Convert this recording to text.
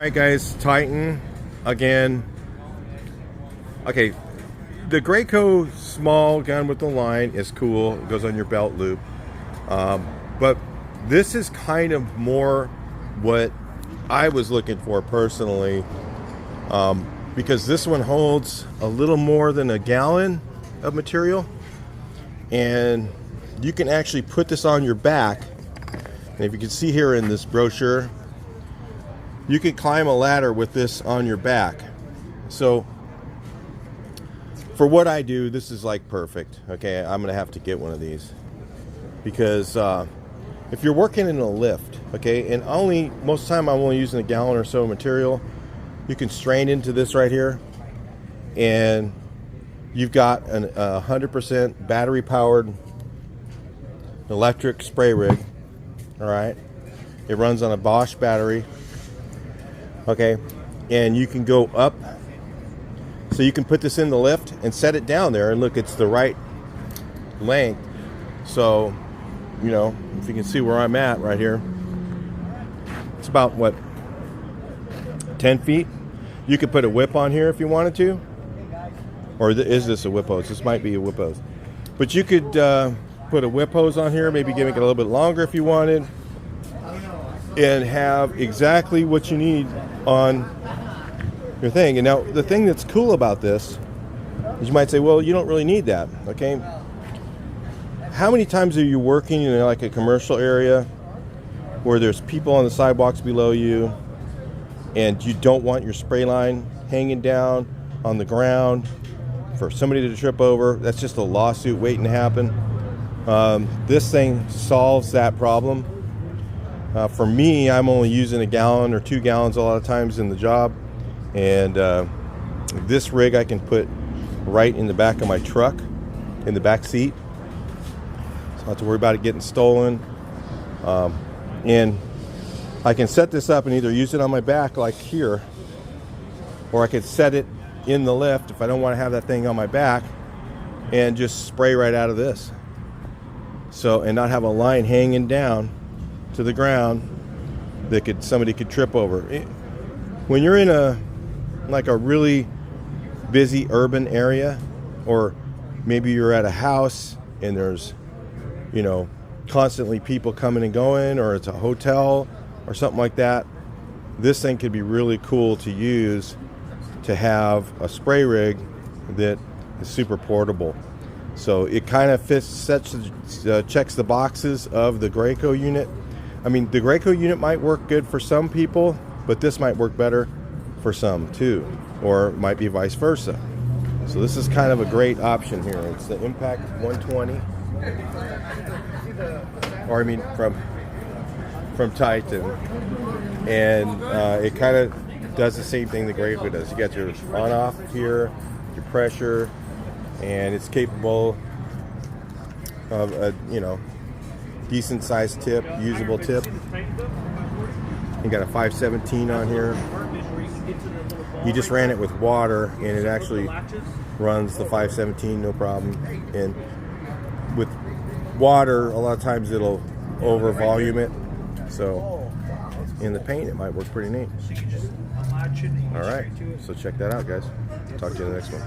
Alright guys, Titan again. Okay, the Graco small gun with the line is cool. It goes on your belt loop. But this is kind of more what I was looking for personally, because this one holds a little more than a gallon of material, and you can actually put this on your back. And if you can see here in this brochure, you can climb a ladder with this on your back. So for what I do, this is like perfect. Okay, I'm gonna have to get one of these, because if you're working in a lift, okay, and most of the time I'm only using a gallon or so of material, you can strain into this right here, and you've got a 100% battery powered electric spray rig. All right, it runs on a Bosch battery. Okay, and you can go up, so you can put this in the lift and set it down there, and look, it's the right length. So, you know, if you can see where I'm at right here, it's about, what, 10 feet? You could put a whip on here if you wanted to. Or is this a whip hose? This might be a whip hose. But you could put a whip hose on here, maybe give it a little bit longer if you wanted, and have exactly what you need on your thing. And now the thing that's cool about this is, you might say, well, you don't really need that. Okay, how many times are you working in like a commercial area where there's people on the sidewalks below you, and you don't want your spray line hanging down on the ground for somebody to trip over? That's just a lawsuit waiting to happen. This thing solves that problem. For me, I'm only using a gallon or 2 gallons a lot of times in the job, and this rig I can put right in the back of my truck, in the back seat, so I don't have to worry about it getting stolen. And I can set this up and either use it on my back like here, or I could set it in the lift if I don't want to have that thing on my back, and just spray right out of this. So, and not have a line hanging down to the ground that somebody could trip over. When you're in a really busy urban area, or maybe you're at a house and there's, you know, constantly people coming and going, or it's a hotel or something like that, this thing could be really cool to use, to have a spray rig that is super portable. So it kind of checks the boxes of the Graco unit. I mean, the Graco unit might work good for some people, but this might work better for some too, or it might be vice versa. So this is kind of a great option here. It's the Impact 120, or I mean from Titan, and it kind of does the same thing the Graco does. You got your on-off here, your pressure, and it's capable of a, you know, decent sized tip, usable tip. You got a 517 on here. You just ran it with water, and it actually runs the 517 no problem. And with water, a lot of times it'll over volume it, so in the paint it might work pretty neat. All right, so check that out, guys. Talk to you in the next one.